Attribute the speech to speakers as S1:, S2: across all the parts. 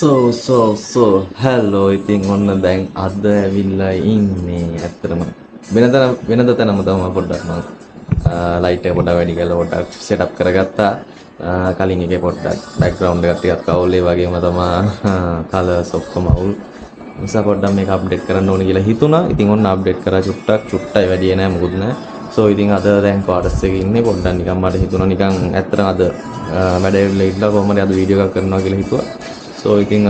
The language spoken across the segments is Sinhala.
S1: So hello ඉතින් ඔන්න දැන් අද ඇවිල්ලා ඉන්නේ ඇත්තටම වෙනද තැනම තමයි පොඩ්ඩක් මම ලයිට් එක පොඩ්ඩක් වැඩි කරලා පොඩ්ඩක් සෙටප් කරගත්තා. කලින් එකේ පොඩ්ඩක් බෑග්ග්‍රවුන්ඩ් එක ටිකක් අවුල් ඒ වගේම තමයි කලර්ස් ඔක්කොම අවුල් නිසා පොඩ්ඩක් මේක අප්ඩේට් කරන්න ඕනේ කියලා හිතුණා. ඉතින් ඔන්න අප්ඩේට් කරා චුට්ටයි වැඩි නෑ මොකුත් නෑ. සෝ ඉතින් අද දැන් ක්වාටර්ස් එකේ ඉන්නේ පොඩ්ඩක් නිකන් මට හිතුණා නිකන් ඇත්තටම අද වැඩ ඉවරලා කොහොමද අද වීඩියෝ එකක් කරනවා කියලා හිතුවා. සෝ ඉතින්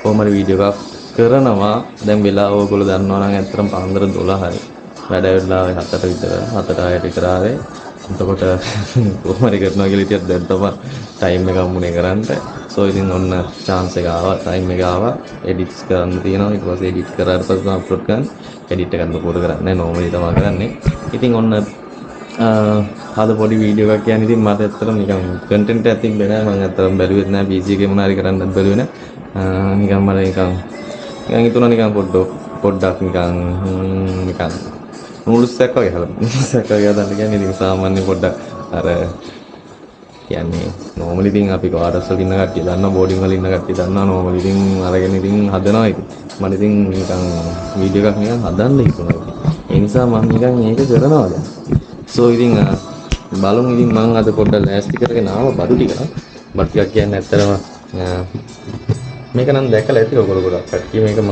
S1: කොහමද වීඩියෝ එකක් කරනවා. දැන් වෙලාව ඔයගොල්ලෝ දන්නවා නම් ඇත්තටම පාන්දර 12යි. වැඩ වෙලාවේ 7ට විතර 7ට 6ට විතර ආවේ. එතකොට කොහමද කරනවා කියලා හිටියත් දැන් තමයි ටයිම් එක හම්බුනේ කරන්න. සෝ ඉතින් ඔන්න chance එක ආවා, ටයිම් එක ආවා. එඩිට්ස් කරන්න තියෙනවා. ඊට පස්සේ එඩිට් කරාට පස්සේ අප්ලෝඩ් කරන්න. එඩිට් එකක් නෝපෝට කරන්නේ නැහැ. නෝමලි තමයි කරන්නේ. ඉතින් ඔන්න අද පොඩි වීඩියෝ එකක් කියන්නේ ඉතින් මට ඇත්තටම නිකන් කන්ටෙන්ට් එකක් තිබ්බේ නෑ. මම ඇත්තටම බැලුවෙත් නෑ. PC එකේ මොනාරි කරන්නත් බැලුවේ නෑ. නිකන් මට නිකන් හිතුණා නිකන් පොඩ්ඩක් නිකන් නූඩ්ස් එකක් වගේ හදන්න. නූඩ්ස් එකක් වගේ හදන්න කියන්නේ ඉතින් සාමාන්‍ය පොඩ්ඩක් අර කියන්නේ නෝමලි ඉතින් අපි කාඩර්ස් වල ඉන්න කට්ටිය දන්නවා, බෝඩින් වල ඉන්න කට්ටිය දන්නවා. නෝමලි ඉතින් අරගෙන ඉතින් හදනවා ඉතින්. මට ඉතින් නිකන් වීඩියෝ එකක් නිකන් හදන්න හිතුණා. ඒ නිසා මම නිකන් මේක කරනවා දැන්. සෝ ඉතින් බලමු ඉතින් මම අද පොඩ්ඩක් ලෑස්ති කරගෙන ආවා බඩු ටික. බඩු ටිකක් කියන්නේ ඇත්තටම මේක නම් දැකලා ඇති ඔයගොල්ලෝ ගොඩක් කට්ටිය මේක මම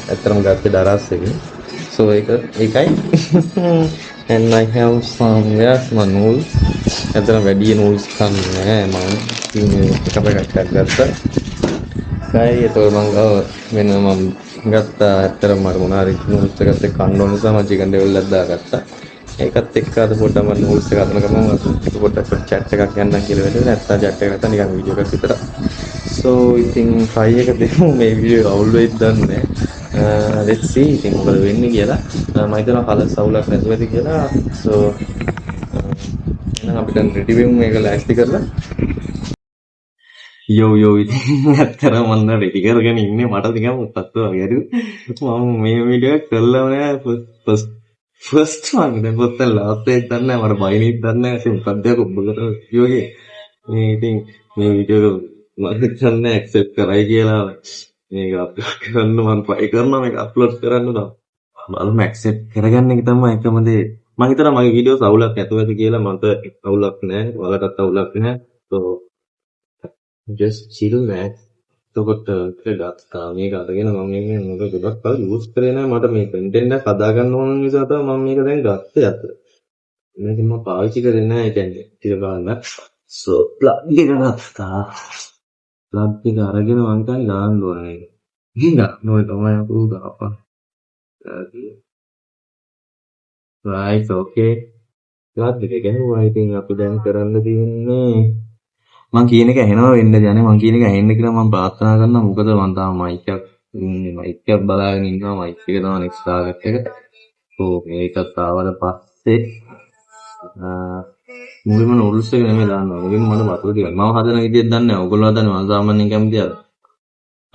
S1: ඇත්තටම ගත්තේ දරස් එකේ. So ඒකයි and I have some noodles. ඇත්තටම වැඩි noodles කන්නේ නැහැ මම. එක පැකට් එකක් ගත්තා. කයි ඒතකොට වෙන මම ගත්තා ඇත්තටම මට මොනාරි noodles එකත් එක්ක කන්න ඕන නිසා මම chicken devel එකක් දාගත්තා. ඒකත් එක්ක අද පොඩ්ඩක් මම noodles එක හදන ගමන් පොඩ්ඩක් chat එකක් යන්නම් කියලා වෙන්නේ. නැත්තම් chat එක නැත්තම් නිකන් වීඩියෝ එකක් විතරයි. So ඉතින් try එක දෙමු මේ වීඩියෝ අවුල් වෙයිද දන්නේ නැහැ. Let's see ඉතින් මොකද වෙන්නේ කියලා. මම හිතනවා කලර්ස් අවුලක් නැතුව ඇති කියලා. So එහෙනම් අපි දැන් රෙඩි වෙමු මේක ලෑස්ති කරලා. යෝ ඉතින් ඇත්තටම මම රෙඩි කරගෙන ඉන්නේ මට නිකන් මොකක්ද වගේ හරි. මම මේ වීඩියෝ එක කළා නෑ ෆස්ට් වන් දැන් පොත්ත ලාස්ට් එක දන්නේ නැහැ මට බයිනිත් දන්නේ නැහැ ඒක මොකක්ද ඔබ කරන වීඩියෝ මේ ඉතින් මේ වීඩියෝ මම හිතන්නේ ඇක්සෙප්ට් කරයි කියලා මේක අප්ලෝඩ් කරන්න මම try කරනවා මේක අප්ලෝඩ් කරන්න නම් බලමු ඇක්සෙප්ට් කරගන්න එක තමයි එකම දේ මම හිතනවා මගේ වීඩියෝස් අවුලක් නැතුව ඇති කියලා මට අවුලක් නැහැ ඔයාලටත් අවුලක් නැහැ so just chill man එතකොට ගත්තා මේක අරගෙන මම මේක ගොඩක් කල් යූස් කරේ නැහැ මට මේ කන්ටෙන්ට් එක හදා ගන්න ඕන නිසා තමයි මම මේක දැන් ගත්තේ අත. මේක මම පාවිච්චි කරේ නැහැ ඒ කියන්නේ ටික ගන්න. So plug එක ගත්තා. plug එක අරගෙන මම හිතන්නේ දාන්න ඕනේ මේක. ගින්නා නෝ තමයි අපු දාපන්. right okay. plug එක ගහුවා ඉතින් අපි දැන් කරන්න තියෙන්නේ මං කියන එක ඇහෙනවා වෙන්න දැනේ මං කියන එක ඇහෙන්න කියලා මම ප්‍රාර්ථනා කරනවා මොකද මං තාම මයික් එකක් බලාගෙන ඉන්නවා මයික් එක තමයි නෙක්ස්ට් ටාගට් එක. ඕ මේකත් ආවද පස්සේ මුලින්ම නූඩ්ල්ස් එක නෙමෙයි දාන්නවා මුලින්ම මට වතුර ටිකක් මම හදන විදිහට දන්නේ නැහැ ඔයගොල්ලෝ හදන්නේ මම සාමාන්‍යයෙන් කැමති අර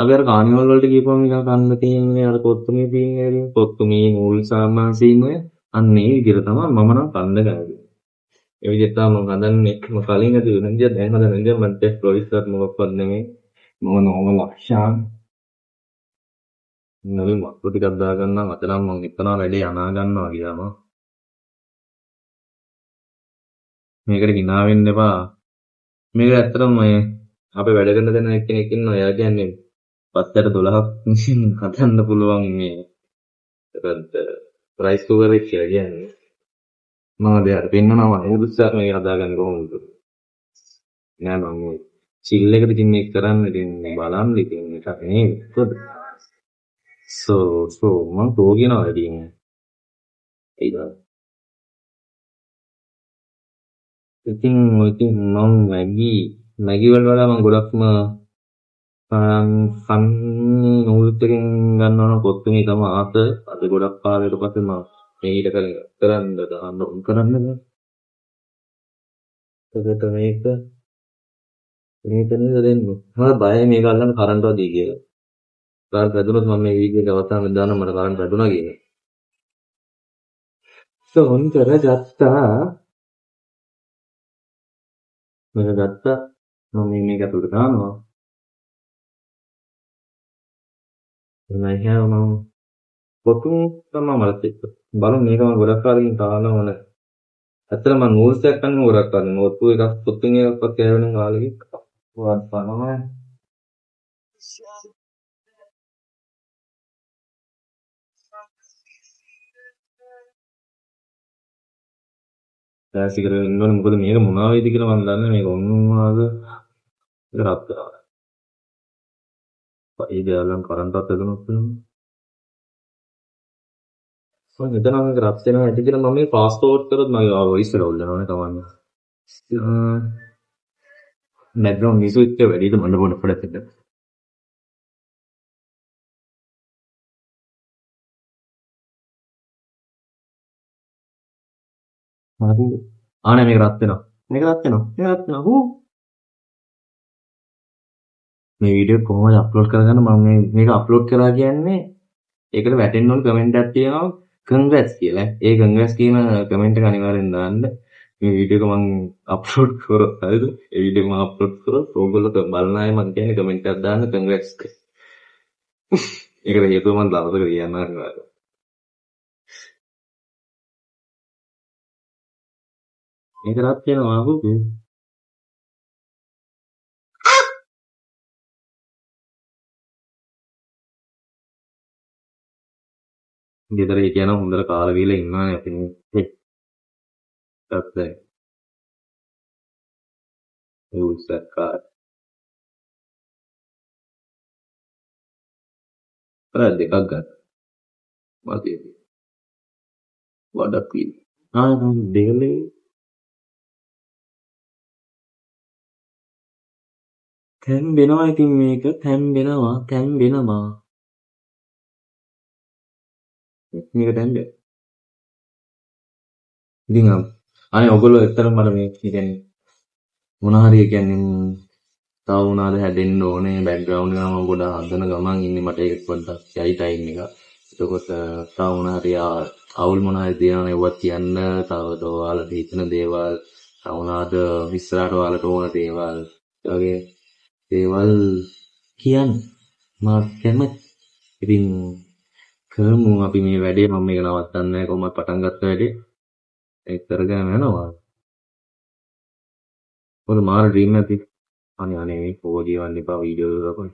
S1: අපි අර කානිවල් වලට ගිහපුවම නිකන් කන්න තියෙන්නේ අර කොත්තුමී පීන්නේ වලින් කොත්තුමී නූඩ්ල්ස් සාමාන්‍යයෙන් ඔය අන්න ඒ විදිහට තමයි මම නම් කන්න ගන්නේ. ඒ විදිහට තමයි මම හදන්නේ මම කලින් හදුවේ වෙන විදිහට දැන් හදන විදිහ මම ටෙස්ට් ප්‍රොයිසර් මොකක්වත් නෙමෙයි මම නෝමල් අක්ෂාන් නවි වතුර ටිකක් දාගන්නම් අද නම් මම හිතනවා වැඩේ අනා ගන්නවා කියලා මම මේකට hina වෙන්න එපා මේක ඇත්තටම මේ අපේ වැඩ කරන දෙන එක්කෙනෙක් ඉන්නවා එයා කියන්නේ 7:12ක් හදන්න පුළුවන් මේ ඒකත් රයිස් කුකර් එක කියලා කියන්නේ මම දෙයාට පෙන්නනවා නූඩ්ල්ස් එකක් මේක හදාගන්න කොහොමද නෑ මම මේ චිල් එකට ඉතින් මේක කරන්න ඉතින් බලන්න ඉතින් එකක් නේ කොහොමද so මම තෝ කියනවා ඉතින් ඒක ඉතින් මම මැගි වල වඩා මම ගොඩක්ම නූඩ්ල්ස් එකෙන් ගන්නවා කොත්තුමී තමයි ආත අද ගොඩක් කාලයකට පස්සේ මම මේක කරන්න දාන්න උන් කරන්න බෑ ඒකට මේක නේද දෙන්න මම බයයි මේක අල්ලන්න කරන්ට් වදී කියලා කරන්ට් වැදුනොත් මම මේ වීඩියෝ එක අවසාන වෙද්දී දානවා මට කරන්ට් වැදුනා කියලා so ඔන් කරගත්තා මේක ගත්තා මම මේක අතුලට දානවා And I have now පොතුන් තමයි මලත් එක්ක. බලමු මේක මම ගොඩක් කාලෙකින් කාලා ඕන. ඇත්තටම මම නූල්ස් එකක් ගන්න ගොඩක් කාලෙ. නෝට්බුක් එකක් පොතුන් එකක්වත් කෑවෙන කාලෙකින් වත් බලනවා. දැන් සිගරට් ඉන්න ඕනේ මොකද මේක මොනවා වෙයිද කියලා මම දන්නේ මේක ඔන්නවාද ඒක රත් කරනවා. ඒ දාලා කරන්ට් එකක් දෙනොත් මම හිතනවා මේක රත් වෙනවා ඇති කියලා මම මේ පාස්පෝර්ට් කරොත් මගේ වොයිස් එක ඔල්ලනවානේ කවන්නේ. බෑග්ග්‍රවුන්ඩ් මියුසික් එක වැඩිද මන්න පොඩ පොඩට. හරි. ආනේ මේක රත් වෙනවා. මේක රත් වෙනවා. මේක රත් වෙනවා. හූ. මේ වීඩියෝ කොහොමද අප්ලෝඩ් කරගන්න මම මේක අප්ලෝඩ් කරා කියන්නේ ඒකට වැටෙන්න ඕන කමෙන්ට් එකක් තියෙනවා congrats කියලා. ඒ congrats කියන කමෙන්ට් එක අනිවාර්යෙන් දාන්න. මේ වීඩියෝ එක මම අප්ලෝඩ් කරොත් හරිද? ඒ වීඩියෝ එක මම අප්ලෝඩ් කරොත් ඕගොල්ලෝ බලන අය මම කියන්නේ කමෙන්ට් එකක් දාන්න congrats කියලා. ඒකට හේතුව මම දවසක කියන්න අනිවාර්යයෙන්. මේක රත් වෙනවා හුදු. ගෙදර හිටියනම් හොඳට කාලා බීලා ඉන්නවනේ අපි මේ. ඒකත් ඒ උස්සක්කාර. දෙකක් ගන්න. මදි. වඩක් වී. දෙකලේ තැම්බෙනවා ඉතින් මේක තැම්බෙනවා මේක තැම්බෙනවා. ඉතින් අනේ ඔයගොල්ලෝ ඇත්තටම මට මේ කියන්නේ මොන හරි කියන්නේ තව මොනවාද හැදෙන්න ඕනේ බෑග්ග්‍රවුන්ඩ් එක මම ගොඩාක් හදන ගමන් ඉන්නේ මට ඒක පොඩ්ඩක් යයි ටයිම් එක. එතකොට තව මොන හරි අවුල් මොන හරි තියෙනවනේ ඒවත් කියන්න තව ඔයාලට හිතන දේවල් තව මොනවාද ඉස්සරහට ඔයාලට ඕන දේවල් ඒ වගේ දේවල් කියන්න මම කැමති. ඉතින් කරමු අපි මේ වැඩේ මම මේක නවත්තන්නේ නැහැ කොහොමද පටන් ගත්ත වැඩේ ඒක කරගෙන යනවා. මොකද මාර ඩ්‍රීම් එකක් තියෙනවා. අනේ මේ කෝඩ් කියවන්න එපා වීඩියෝ එක කරපන්.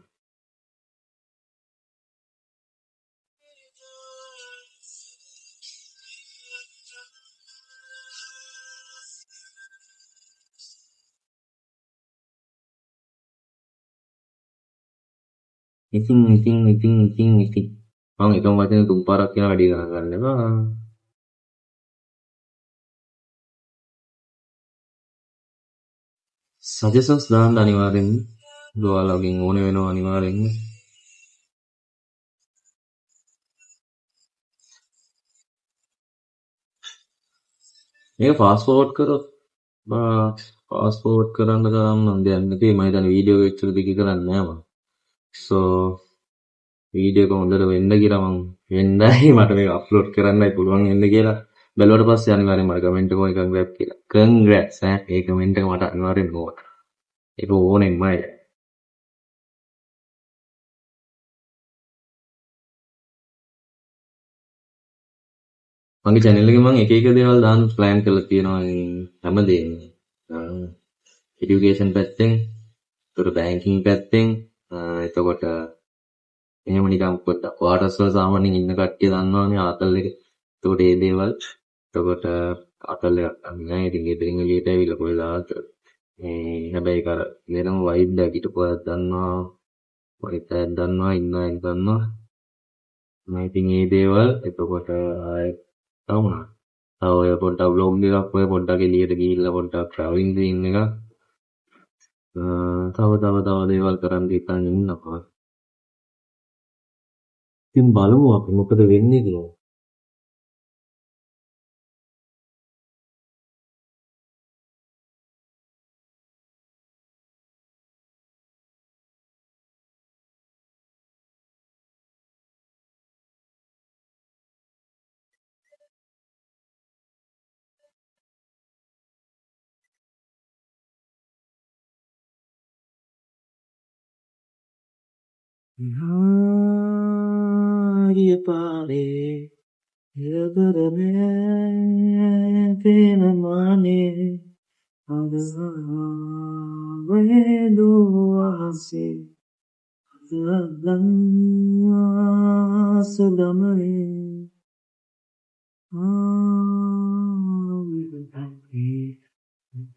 S1: ඉතින් මම එකම වචනේ තුන් පාරක් කියන වැඩි ගණන් ගන්න එපා. සජෙෂන්ස් දාන්න අනිවාර්යෙන්ම. ඔයාලගෙන් ඕන වෙනවා අනිවාර්යෙන්ම. මේක ෆාස්ට් ෆෝවර්ඩ් කරොත් ෆාස්ට් ෆෝවර්ඩ් කරන්න තරම් නම් දෙයක් නැති මම හිතන්නේ වීඩියෝ එක එච්චර දිග කරන්නේ නැහැ මම. සෝ වීඩියෝ එක හොඳට වෙන්න කියලා මම වෙන්නයි මට මේක අප්ලෝඩ් කරන්නයි පුළුවන් වෙන්න කියලා බැලුවට පස්සේ අනිවාර්යෙන් මට කමෙන්ට් එක ඕනේ congrats කියලා. congrats ඈ ඒ කමෙන්ට් එක මට අනිවාර්යෙන් ඕන. ඒක ඕනෙමයි. මගේ channel එකේ මම එක එක දේවල් දාන්න plan කරලා තියෙනවා හැමදේම. education පැත්තෙන්, ඒතර banking පැත්තෙන්, එතකොට එහෙම නිකන් පොඩ්ඩක් quarters වල සාමාන්‍යයෙන් ඉන්න කට්ටිය දන්නවනේ ආතල් එක. එතකොට ඒ දේවල්. එතකොට ආතල් එකක් නැහැ. ඉතින් ගෙදරින් එළියට ඇවිල්ලා කොහෙදාත් හැබැයි ඒක අර වෙනම vibe එකක් හිටපු අයත් දන්නවා. වයිත් අයත් දන්නවා, ඉන්න අයත් දන්නවා. මම ඉතින් මේ දේවල් එතකොට ආයෙත් තව මොනවද? තව ඔය පොඩ්ඩක් vlog එකක් ඔය පොඩ්ඩක් එළියට ගිහිල්ලා පොඩ්ඩක් traveling scene එකක්. තව දේවල් කරන්න හිතන් ඉන්නවා. ඉතින් බලමු අපි මොකද වෙන්නේ කියලා. ගිය පාරේ යබරනේ පේන මානේ අදහාවේ දුවාසේ අදහා සුදමනේ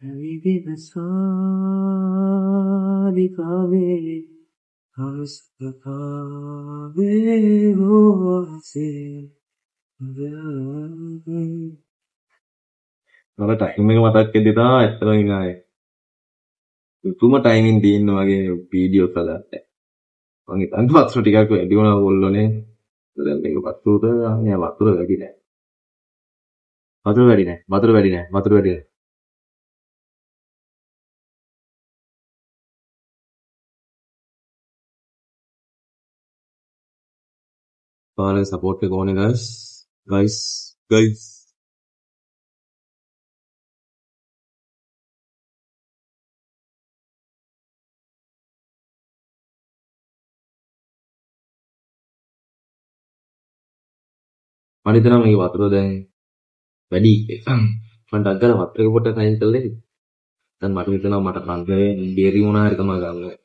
S1: විවිධසාරිකාවේ හස්තකාවේ රෝවාසේ
S2: අර ටයිම් එක මතක් වෙද්දි තමයි ඇත්තටම ඉනායේ උතුම ටයිමින් තියෙන වගේ වීඩියෝ කළාට මම හිතන්නේ වතුර ටිකක් වැඩි වුණා ඕගොල්ලෝනේ දැන් මේක වතුර නෑ වතුර වැඩි නෑ පාරේ සපෝට් එක ඕනේ guys මම හිතනවා මේක වතුර දැන් වැඩි මම ඩක් ගාලා වතුර එක පොඩ්ඩක් අයින් කළේ දැන් මට හිතෙනවා මට රන්ගේ බේරි මොනා හරි තමයි ගන්න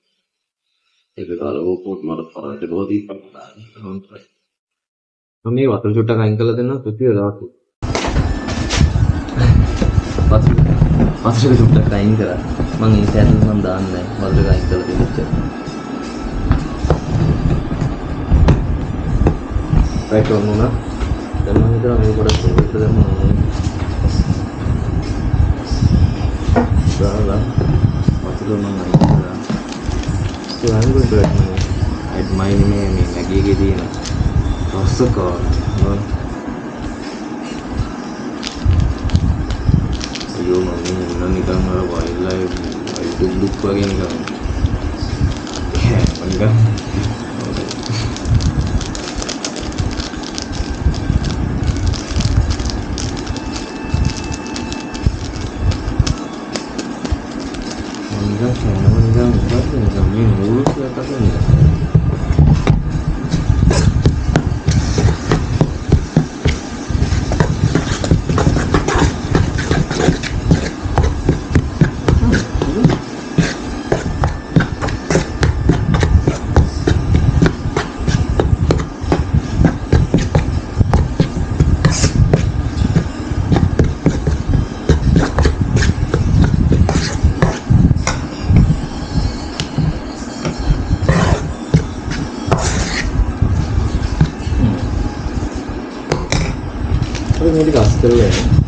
S2: ඒක ගාලා ඕපෝට් මට පරාජය බෝධි පන්නා මම මේ වතුර චුට්ටක් අයින් කරලා දෙන්නම් පුතිය දාපු
S1: වතුර චුට්ටක් අයින් කරා මම ඒ සැරේ මම දාන්නේ වතුර අයින් කරලා දෙන්න
S2: රයිට් ඔන්න උනා
S1: දැන් මම හිතනවා මේ පොඩක් ඒක දැම්මම දාලා වතුර මම අයින් කරා so I'm going to add my name in Maggie එකේ තියෙන රසකා අයියෝ මම ඉන්න නිකන් අර වයිල්ඩ් ලයිෆ් දුක් වගේ නිකන් මේක ගස් කරලා යන්නේ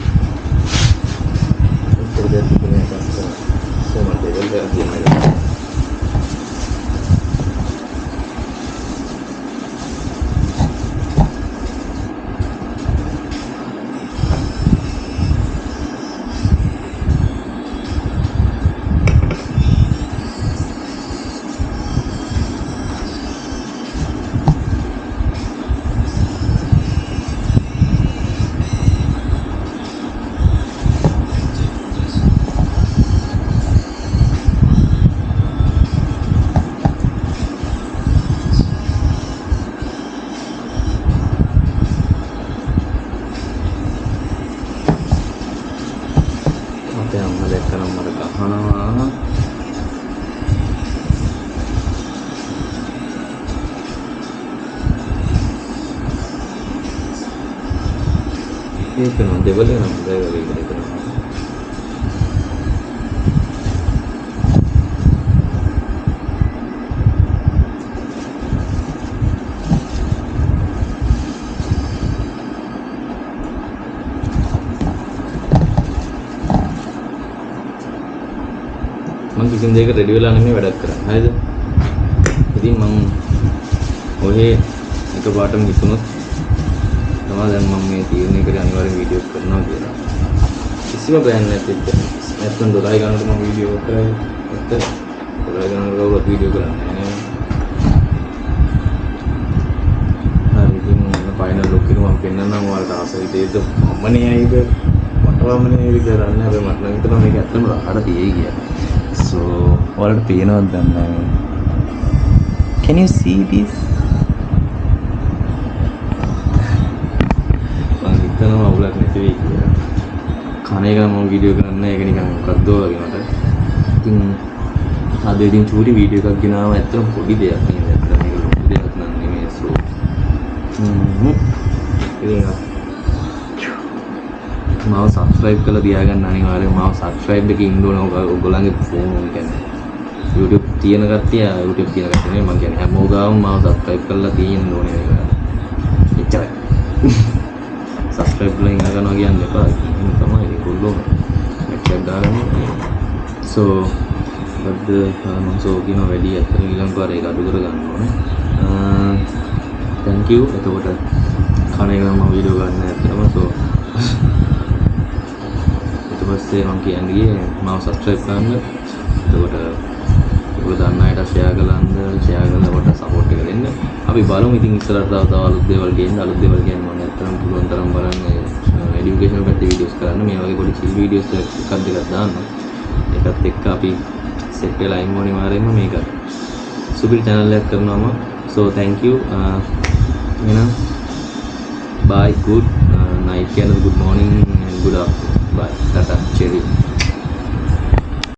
S1: ඒක දෙයක් ගස් කරලා කොහොමද ඒක කියන්නේ ඒක නම් දෙවල නම් හොඳයි වගේ ඉතින් කරනවා. මම කිසිම දෙයකට රෙඩි වෙලා නෙමෙයි වැඩක් කරන්නේ. හරිද? ඉතින් මම ඔහේ එකපාරටම හිතුනොත් තමයි දැන් මම මේ තීරණය කරේ අනිවාර්යෙන් වීඩියෝ කරනවා කියලා. කිසිම බෑන් නැතිද? නැත්නම් ඩොලර් ගන්නකොට මම වීඩියෝ කරේ. නැත්නම් ඩොලර් ගන්නකොට කවුරුත් වීඩියෝ කරන්නේ නැහැ නේ. හරි ඉතින් ෆයිනල් ලුක් එක මම පෙන්නන්නම් ඔයාලට ආසයි දෙයද මමනේ ඇයිද මටවමනේ ඇයිද කරන්නේ. හැබැයි මට නම් හිතෙනවා මේක ඇත්තම රහට තියෙයි කියලා. So ඔයාලට පේනවද දන්නේ නැහැ. Can you see this? හිතනවා අවුලක් නැති වෙයි කියලා. කන එක නම් මම වීඩියෝ කරන්න ඒක නිකන් මොකක්ද වගේ මට. ඉතින් අද ඉතින් චූටි වීඩියෝ එකක් ගෙනාවා ඇත්තටම පොඩි දෙයක් නේද? ඇත්තටම මේක ලොකු දෙයක් නන් නෙමෙයි සෝ. ඉතින් මාව සබ්ස්ක්‍රයිබ් කරලා තියාගන්න අනිවාර්යයෙන් මාව සබ්ස්ක්‍රයිබ් එකේ ඉන්න ඕන ඔයගොල්ලන්ගේ ෆෝන් එක කියන්නේ. YouTube තියෙන කට්ටිය YouTube තියෙන කට්ටිය නෙමෙයි මම කියන්නේ හැමෝම ගාම මාව සබ්ස්ක්‍රයිබ් කරලා තියෙන්න ඕනේ මේක. එච්චරයි. සබ්ස්ක්‍රයිබ් කරලා ඉන්න ගන්නවා කියන්න එපා. එහෙම තමයි ඒගොල්ලෝ එක්කක් දාගන්න. So බද්ද මම සෝ කියන වැඩි අතර ඊළඟ පාර ඒක අඩු කර ගන්න ඕනේ. thank you. එතකොට කන එක නම් මම වීඩියෝ ගන්න ඇත්තටම so ඊට පස්සේ මම කියන්නේ ගියේ මාව සබ්ස්ක්‍රයිබ් කරන්න. එතකොට ඔයගොල්ලෝ දන්න අයට ෂෙයා කරලා කොට සපෝට් එක දෙන්න. අපි බලමු ඉතින් ඉස්සරහට තව අලුත් දේවල් ගේන්න මම ඇත්තටම පුළුවන් තරම් බලන්නේ এডুকেෂනල් පැත්තේ වීඩියෝස් කරන්න. මේ වගේ පොඩි චිල් වීඩියෝස් එකක් දෙකක් දාන්න. ඒකත් එක්ක අපි සෙට් වෙලා ඉන්න ඕනේ මාරෙන්න මේක. සුපිරි channel එකක් කරනවාම so thank you. එහෙනම් bye good night and good morning and good afternoon. Bye. Tata. Cheerio.